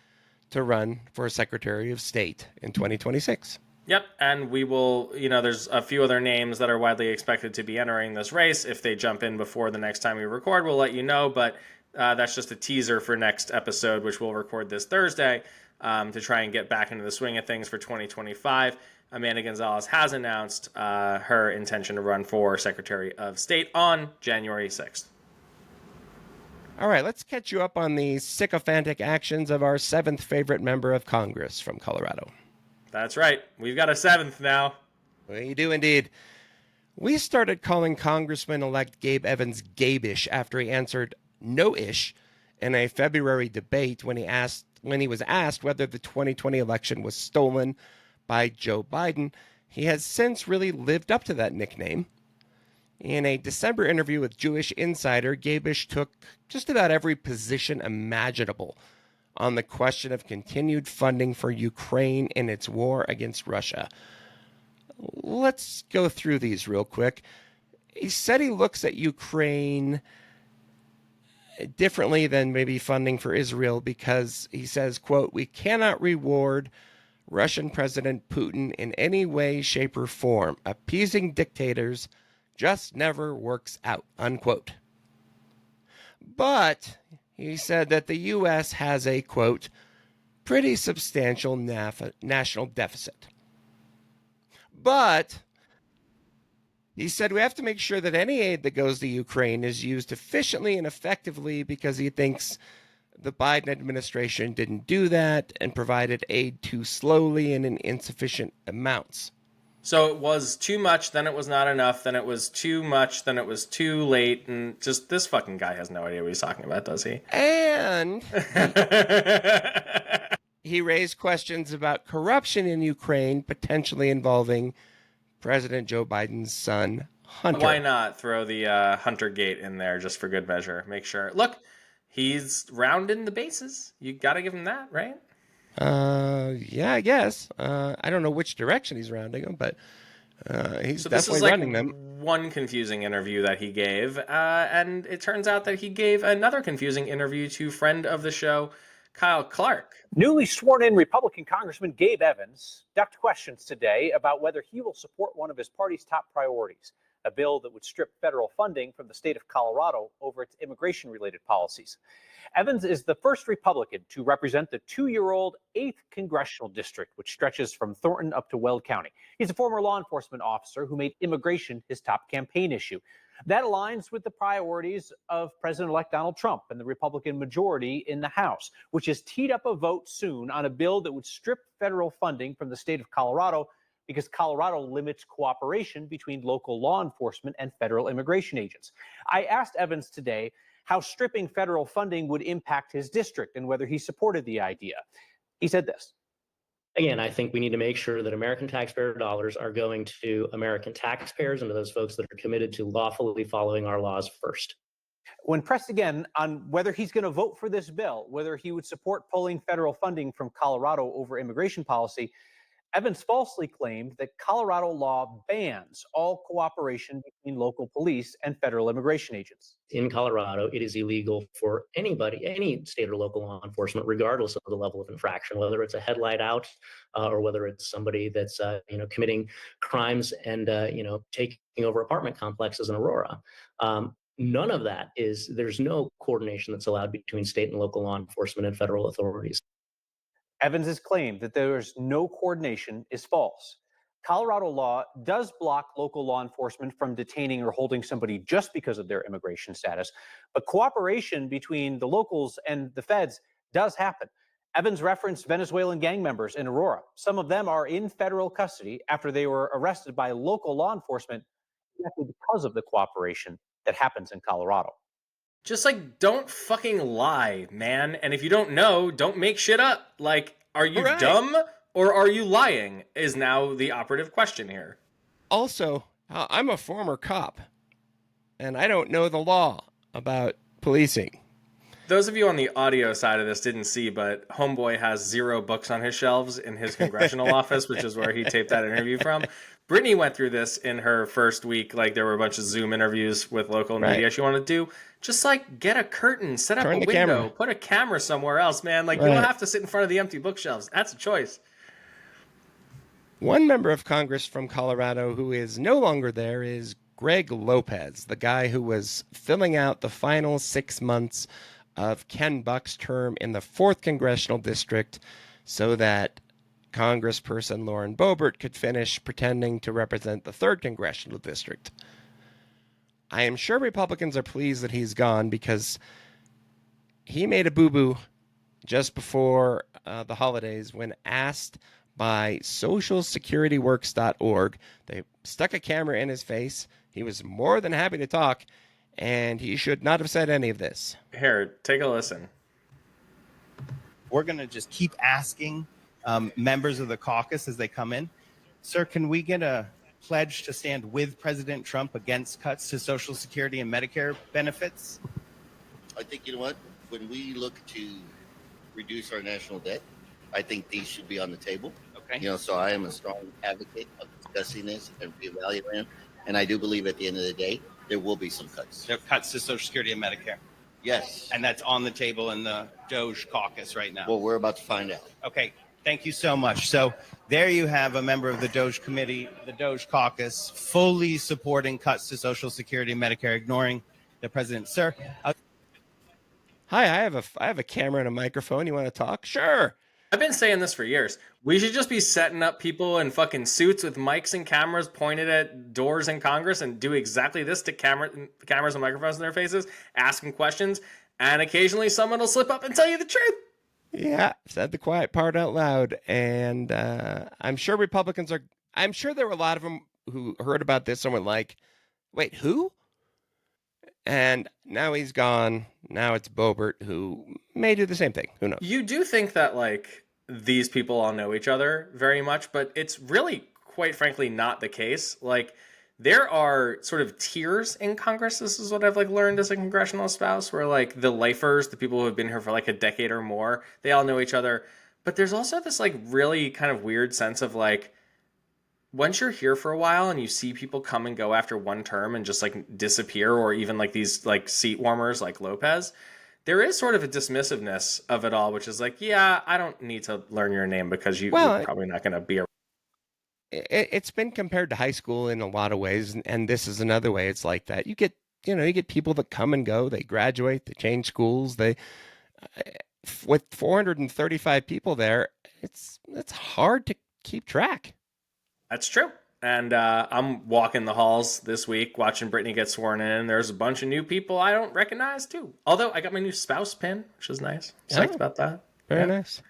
to run for Secretary of State in 2026. Yep, and we will, there's a few other names that are widely expected to be entering this race. If they jump in before the next time we record, we'll let you know, but that's just a teaser for next episode, which we'll record this Thursday to try and get back into the swing of things for 2025. Amanda Gonzalez has announced her intention to run for Secretary of State on January 6th. All right, let's catch you up on the sycophantic actions of our 7th favorite member of Congress from Colorado. That's right. We've got a 7th now. We do indeed. We started calling Congressman-elect Gabe Evans Gabe-ish after he answered no-ish in a February debate when he was asked whether the 2020 election was stolen by Joe Biden. He has since really lived up to that nickname. In a December interview with Jewish Insider, Gabe-ish took just about every position imaginable on the question of continued funding for Ukraine in its war against Russia. Let's go through these real quick. He said he looks at Ukraine differently than maybe funding for Israel because he says, quote, "We cannot reward Russian President Putin in any way, shape, or form. Appeasing dictators just never works out," unquote. But he said that the U.S. has a, quote, "pretty substantial national deficit." But he said we have to make sure that any aid that goes to Ukraine is used efficiently and effectively because he thinks the Biden administration didn't do that and provided aid too slowly and in insufficient amounts. So it was too much, then it was not enough, then it was too much, then it was too late, and just this fucking guy has no idea what he's talking about, does he? And he raised questions about corruption in Ukraine, potentially involving President Joe Biden's son, Hunter. Why not throw the Hunter Gate in there just for good measure? Make sure. Look, he's rounding the bases. You got to give him that, right? Yeah, I guess. I don't know which direction he's rounding them, but he's definitely running them. One confusing interview that he gave, and it turns out that he gave another confusing interview to friend of the show, Kyle Clark. Newly sworn-in Republican Congressman Gabe Evans ducked questions today about whether he will support one of his party's top priorities, a bill that would strip federal funding from the state of Colorado over its immigration-related policies. Evans is the first Republican to represent the 2-year-old 8th congressional district, which stretches from Thornton up to Weld County. He's a former law enforcement officer who made immigration his top campaign issue. That aligns with the priorities of President-elect Donald Trump and the Republican majority in the House, which has teed up a vote soon on a bill that would strip federal funding from the state of Colorado because Colorado limits cooperation between local law enforcement and federal immigration agents. I asked Evans today how stripping federal funding would impact his district and whether he supported the idea. He said this. Again, I think we need to make sure that American taxpayer dollars are going to American taxpayers and to those folks that are committed to lawfully following our laws first. When pressed again on whether he's going to vote for this bill, whether he would support pulling federal funding from Colorado over immigration policy, Evans falsely claimed that Colorado law bans all cooperation between local police and federal immigration agents. In Colorado, it is illegal for anybody, any state or local law enforcement, regardless of the level of infraction, whether it's a headlight out or whether it's somebody that's committing crimes and taking over apartment complexes in Aurora. None of that there's no coordination that's allowed between state and local law enforcement and federal authorities. Evans's claim that there is no coordination is false. Colorado law does block local law enforcement from detaining or holding somebody just because of their immigration status, but cooperation between the locals and the feds does happen. Evans referenced Venezuelan gang members in Aurora. Some of them are in federal custody after they were arrested by local law enforcement exactly because of the cooperation that happens in Colorado. Just don't fucking lie, man. And if you don't know, don't make shit up. Are you dumb or are you lying is now the operative question here. Also, I'm a former cop and I don't know the law about policing. Those of you on the audio side of this didn't see, but Homeboy has 0 books on his shelves in his congressional office, which is where he taped that interview from. Brittany went through this in her first week. There were a bunch of Zoom interviews with local media she wanted to do. Just get a curtain, set up a window, camera. put a camera somewhere else, man. You don't have to sit in front of the empty bookshelves. That's a choice. One member of Congress from Colorado who is no longer there is Greg Lopez, the guy who was filling out the final 6 months of Ken Buck's term in the 4th Congressional District so that Congressperson Lauren Boebert could finish pretending to represent the 3rd Congressional District. I am sure Republicans are pleased that he's gone because he made a boo-boo just before the holidays when asked by socialsecurityworks.org. They stuck a camera in his face. He was more than happy to talk, and he should not have said any of this. Here, take a listen. We're going to just keep asking members of the caucus as they come in, sir, can we get a pledge to stand with President Trump against cuts to Social Security and Medicare benefits? I think, you know what, when we look to reduce our national debt, I think these should be on the table. Okay. So I am a strong advocate of discussing this and reevaluating it. And I do believe at the end of the day, there will be some cuts. There are cuts to Social Security and Medicare. Yes. And that's on the table in the Doge caucus right now. Well, we're about to find out. Okay. Thank you so much. So there you have a member of the Doge committee, the Doge caucus, fully supporting cuts to Social Security and Medicare, ignoring the president. Sir. Hi, I have a camera and a microphone. You want to talk? Sure. I've been saying this for years. We should just be setting up people in fucking suits with mics and cameras pointed at doors in Congress and do exactly this to cameras and microphones in their faces, ask them questions, and occasionally someone will slip up and tell you the truth. Yeah, said the quiet part out loud. And I'm sure Republicans are... I'm sure there were a lot of them who heard about this and were like, wait, who? And now he's gone. Now it's Boebert, who may do the same thing. Who knows? You do think that, these people all know each other very much, but it's really, quite frankly, not the case. There are sort of tiers in Congress. This is what I've learned as a congressional spouse, where the lifers, the people who have been here for a decade or more, they all know each other. But there's also this really kind of weird sense of once you're here for a while and you see people come and go after one term and just disappear, or even these seat warmers like Lopez, there is sort of a dismissiveness of it all, which is yeah, I don't need to learn your name because you're probably not going to be around. It's been compared to high school in a lot of ways, and this is another way it's like that. You get people that come and go, they graduate, they change schools, with 435 people there, it's hard to keep track. That's true. And I'm walking the halls this week watching Brittany get sworn in. There's a bunch of new people I don't recognize, too. Although I got my new spouse pin, which is nice. Psyched about that. Very nice.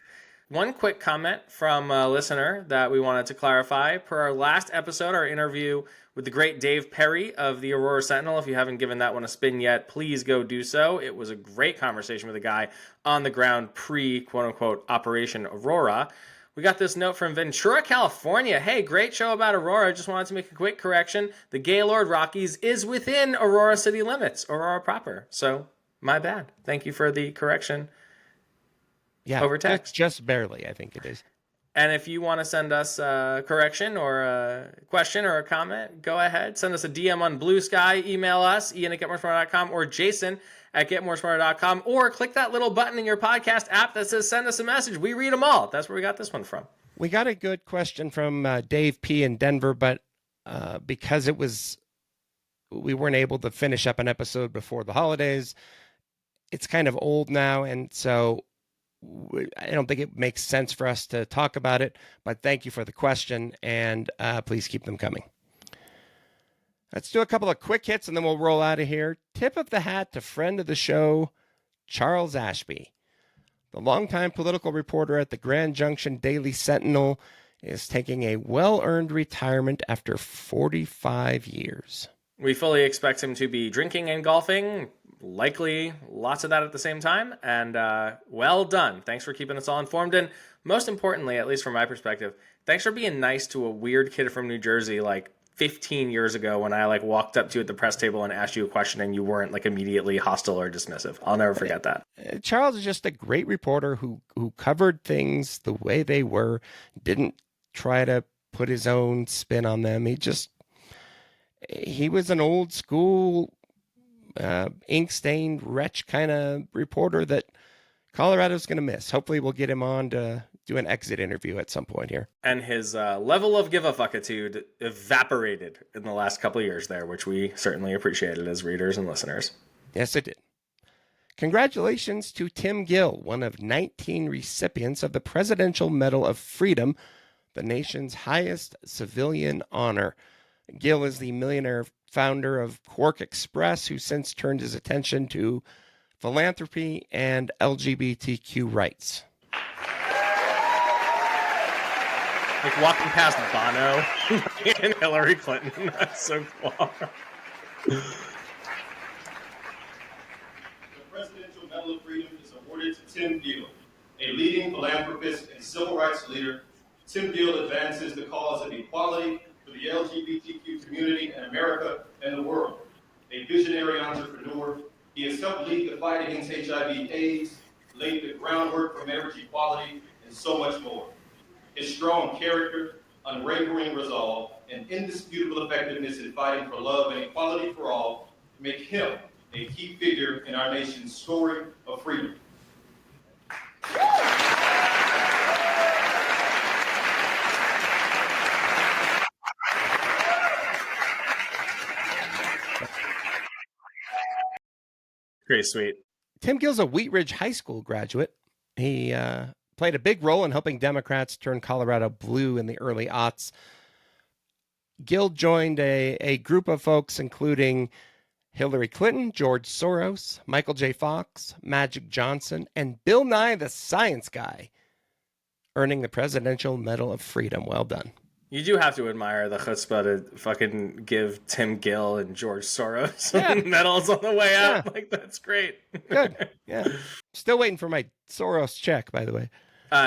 One quick comment from a listener that we wanted to clarify. Per our last episode, our interview with the great Dave Perry of the Aurora Sentinel. If you haven't given that one a spin yet, please go do so. It was a great conversation with a guy on the ground pre-quote-unquote Operation Aurora. We got this note from Ventura, California. Hey, great show about Aurora. Just wanted to make a quick correction. The Gaylord Rockies is within Aurora city limits, Aurora proper. So, my bad. Thank you for the correction. Yeah, over text. Just barely, I think it is. And if you want to send us a correction or a question or a comment, go ahead. Send us a DM on Blue Sky. Email us, ian@getmoresmarter.com or jason@getmoresmarter.com, or click that little button in your podcast app that says send us a message. We read them all. That's where we got this one from. We got a good question from Dave P. in Denver, but because we weren't able to finish up an episode before the holidays, it's kind of old now, and so I don't think it makes sense for us to talk about it, but thank you for the question, and please keep them coming. Let's do a couple of quick hits, and then we'll roll out of here. Tip of the hat to friend of the show, Charles Ashby. The longtime political reporter at the Grand Junction Daily Sentinel is taking a well-earned retirement after 45 years. We fully expect him to be drinking and golfing, likely lots of that at the same time, and well done. Thanks for keeping us all informed, and most importantly, at least from my perspective, thanks for being nice to a weird kid from New Jersey like 15 years ago when I walked up to you at the press table and asked you a question and you weren't immediately hostile or dismissive. I'll never forget that. Charles is just a great reporter who covered things the way they were, didn't try to put his own spin on them. He was an old school ink-stained wretch kind of reporter that Colorado's going to miss. Hopefully we'll get him on to do an exit interview at some point here. And his level of give-a-fuckitude evaporated in the last couple of years there, which we certainly appreciated as readers and listeners. Yes, it did. Congratulations to Tim Gill, one of 19 recipients of the Presidential Medal of Freedom, the nation's highest civilian honor. Gill is the millionaire founder of Quark Express, who since turned his attention to philanthropy and LGBTQ rights. Walking past Bono and Hillary Clinton. That's so cool. The Presidential Medal of Freedom is awarded to Tim Gill, a leading philanthropist and civil rights leader. Tim Gill advances the cause of equality for the LGBTQ community in America and the world. A visionary entrepreneur, he has helped lead the fight against HIV/AIDS, laid the groundwork for marriage equality, and so much more. His strong character, unwavering resolve, and indisputable effectiveness in fighting for love and equality for all make him a key figure in our nation's story of freedom. Pretty sweet. Tim Gill's a Wheat Ridge High School graduate. He played a big role in helping Democrats turn Colorado blue in the early aughts. Gill joined a group of folks including Hillary Clinton, George Soros, Michael J. Fox, Magic Johnson, and Bill Nye the Science Guy, earning the Presidential Medal of Freedom. Well done. You do have to admire the chutzpah to fucking give Tim Gill and George Soros medals on the way out. Yeah. That's great. Good. Yeah. Still waiting for my Soros check, by the way.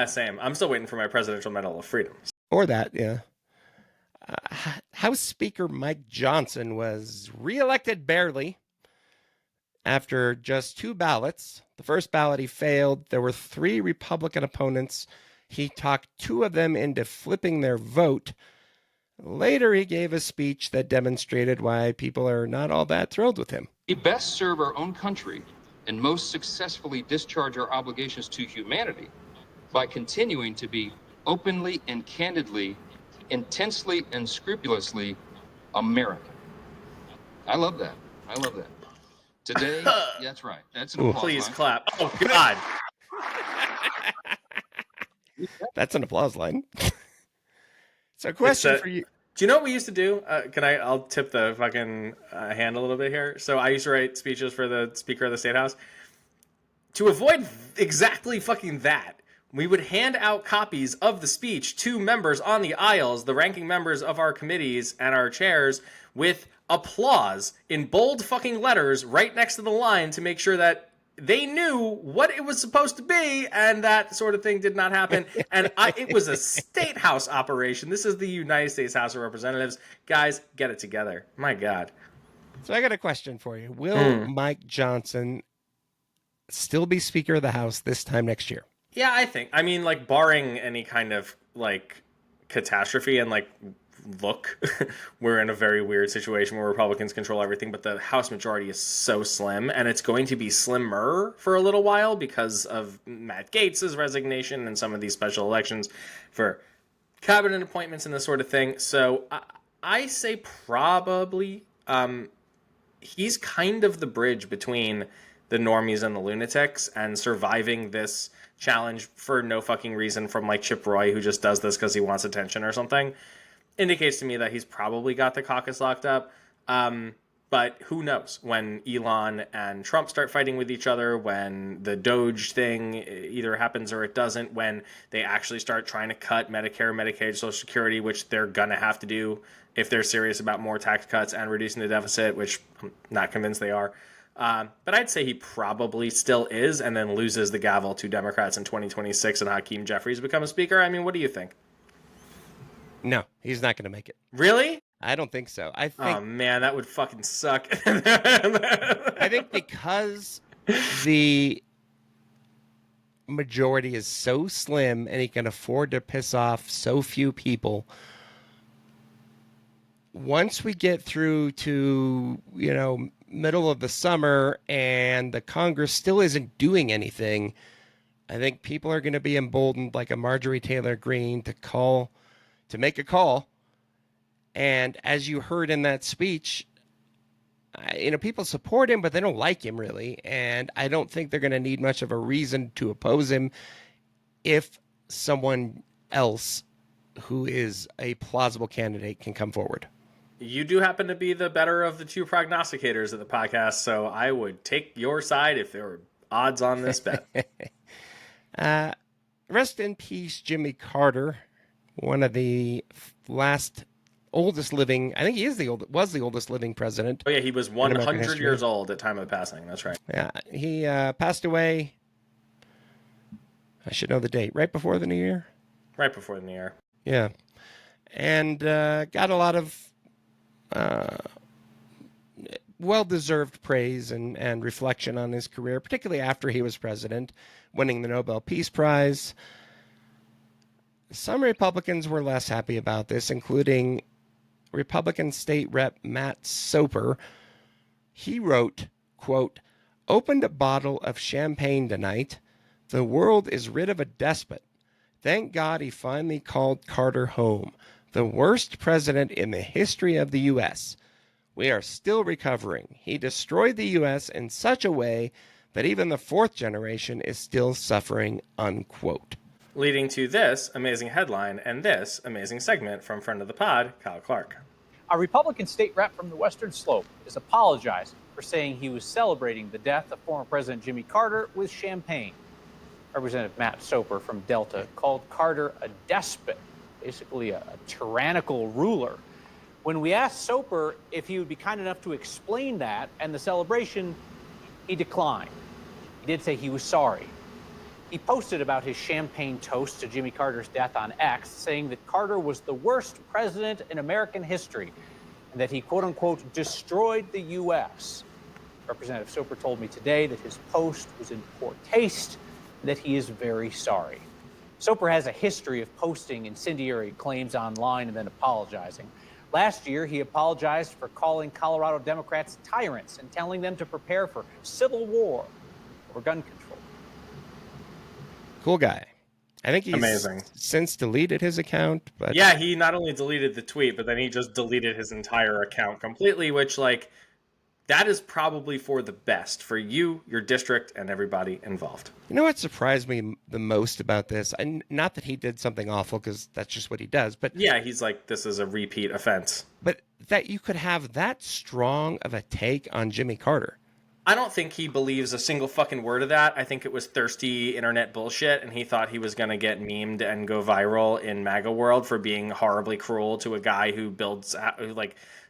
Same. I'm still waiting for my Presidential Medal of Freedom. Or that, yeah. House Speaker Mike Johnson was reelected barely after just 2 ballots. The first ballot he failed. There were 3 Republican opponents. He talked 2 of them into flipping their vote. Later, he gave a speech that demonstrated why people are not all that thrilled with him. We best serve our own country and most successfully discharge our obligations to humanity by continuing to be openly and candidly, intensely and scrupulously American. I love that. I love that. Today, that's right. That's an applause Please line. clap. Oh, God. That's an applause line. So question for you. Do you know what we used to do? I'll tip the fucking hand a little bit here. So I used to write speeches for the Speaker of the State House. To avoid exactly fucking that, we would hand out copies of the speech to members on the aisles, the ranking members of our committees and our chairs, with applause in bold fucking letters right next to the line to make sure that they knew what it was supposed to be, and that sort of thing did not happen. And it was a state house operation. This is the United States House of Representatives. Guys, get it together. My God. So I got a question for you. Will Mike Johnson still be Speaker of the House this time next year? Yeah, I think. I mean, like, barring any kind of, like, catastrophe and, like, look, we're in a very weird situation where Republicans control everything, but the House majority is so slim, and it's going to be slimmer for a little while because of Matt Gaetz's resignation and some of these special elections for cabinet appointments and this sort of thing. So I say probably he's kind of the bridge between the normies and the lunatics, and surviving this challenge for no fucking reason from like Chip Roy, who just does this because he wants attention or something, indicates to me that he's probably got the caucus locked up. But who knows when Elon and Trump start fighting with each other, when the Doge thing either happens or it doesn't, when they actually start trying to cut Medicare, Medicaid, Social Security, which they're going to have to do if they're serious about more tax cuts and reducing the deficit, which I'm not convinced they are. But I'd say he probably still is, and then loses the gavel to Democrats in 2026 and Hakeem Jeffries becomes Speaker. I mean, what do you think? No, he's not going to make it. Really? I don't think so. I think. Oh man, that would fucking suck. I think because the majority is so slim and he can afford to piss off so few people. Once we get through to, middle of the summer and the Congress still isn't doing anything, I think people are going to be emboldened like a Marjorie Taylor Greene to make a call. And as you heard in that speech, people support him, but they don't like him really. And I don't think they're going to need much of a reason to oppose him if someone else who is a plausible candidate can come forward. You do happen to be the better of the two prognosticators of the podcast, so I would take your side if there were odds on this bet. Rest in peace, Jimmy Carter, one of the last oldest living. I think he was the oldest living president. Oh yeah, he was 100 years old at time of passing. That's right. Yeah, he passed away. I should know the date. Right before the new year. Right before the new year. Yeah, and got a lot of well-deserved praise and reflection on his career, particularly after he was president, winning the Nobel Peace Prize. Some Republicans were less happy about this, including Republican State Rep Matt Soper. He wrote, quote, "Opened a bottle of champagne tonight. The world is rid of a despot. Thank God he finally called Carter home. The worst president in the history of the U.S. We are still recovering. He destroyed the U.S. in such a way that even the fourth generation is still suffering," unquote. Leading to this amazing headline and this amazing segment from friend of the pod, Kyle Clark. A Republican state rep from the Western Slope is apologizing for saying he was celebrating the death of former President Jimmy Carter with champagne. Representative Matt Soper from Delta called Carter a despot, basically a tyrannical ruler. When we asked Soper if he would be kind enough to explain that and the celebration, he declined. He did say he was sorry. He posted about his champagne toast to Jimmy Carter's death on X, saying that Carter was the worst president in American history and that he, quote unquote, destroyed the U.S. Representative Soper told me today that his post was in poor taste and that he is very sorry. Soper has a history of posting incendiary claims online and then apologizing. Last year, he apologized for calling Colorado Democrats tyrants and telling them to prepare for civil war over gun control. Cool guy. I think he's amazing. Since deleted his account. But yeah, he not only deleted the tweet, but then he just deleted his entire account completely, which, like, That is probably for the best for you, your district, and everybody involved. You know what surprised me the most about this? And not that he did something awful, because that's just what he does. But yeah, he's like, this is a repeat offense. But that you could have that strong of a take on Jimmy Carter. I don't think he believes a single fucking word of that. I think it was thirsty internet bullshit, and he thought he was going to get memed and go viral in MAGA world for being horribly cruel to a guy who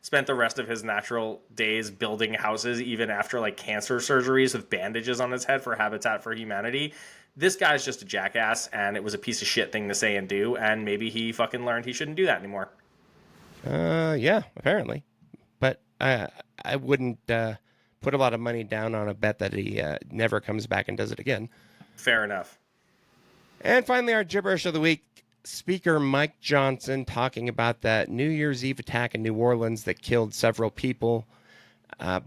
spent the rest of his natural days building houses, even after like cancer surgeries with bandages on his head for Habitat for Humanity. This guy's just a jackass, and it was a piece of shit thing to say and do, and maybe he fucking learned he shouldn't do that anymore. Yeah, apparently. But I wouldn't put a lot of money down on a bet that he never comes back and does it again. Fair enough. And finally, our gibberish of the week. Speaker Mike Johnson talking about that New Year's Eve attack in New Orleans that killed several people.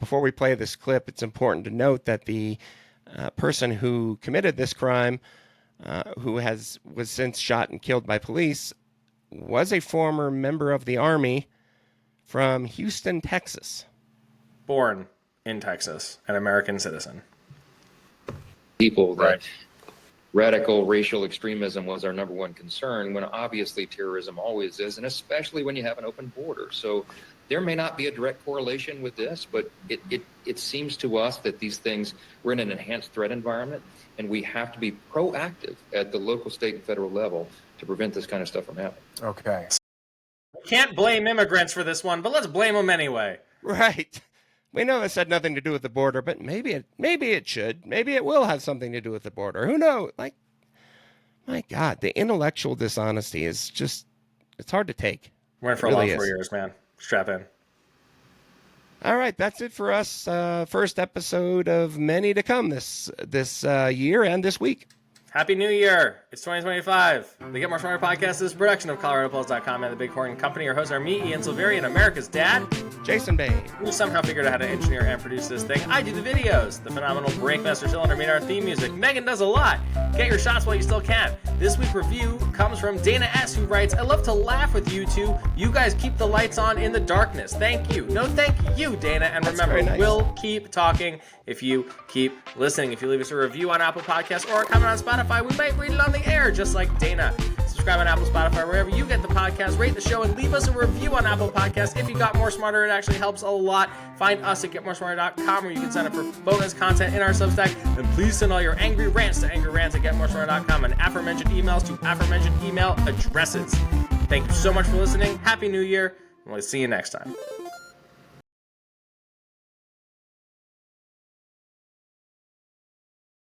Before we play this clip, it's important to note that the person who committed this crime, who was since shot and killed by police, was a former member of the Army from Houston, Texas. Born in Texas, an American citizen. People that radical racial extremism was our number one concern, when obviously terrorism always is, and especially when you have an open border. So there may not be a direct correlation with this, but it seems to us that these things, we're in an enhanced threat environment, and we have to be proactive at the local, state, and federal level to prevent this kind of stuff from happening. Okay. Can't blame immigrants for this one, but let's blame them anyway. Right. We know this had nothing to do with the border, but maybe it should. Maybe it will have something to do with the border. Who knows? Like, my God, the intellectual dishonesty is just, it's hard to take. Went for a long 4 years, man. Strap in. All right, that's it for us. First episode of many to come this year and this week. Happy New Year. It's 2025. The Get More Smarter podcast is a production of ColoradoPulse.com and the Big Horn Company. Our hosts are me, Ian Silveri, and America's dad, Jason Bay. Who somehow figured out how to engineer and produce this thing. I do the videos. The phenomenal Breakmaster Cylinder made our theme music. Megan does a lot. Get your shots while you still can. This week's review comes from Dana S., who writes, I love to laugh with you two. You guys keep the lights on in the darkness. Thank you. No, thank you, Dana. And remember, we'll keep talking if you keep listening. If you leave us a review on Apple Podcasts or a comment on Spotify, we might read it on the air, just like Dana. Subscribe on Apple, Spotify, wherever you get the podcast. Rate the show and leave us a review on Apple Podcasts. If you got More Smarter, it actually helps a lot. Find us at getmoresmarter.com, where you can sign up for bonus content in our Substack. And please send all your angry rants to angryrants@getmoresmarter.com and aforementioned emails to aforementioned email addresses. Thank you so much for listening. Happy New Year, and we'll see you next time.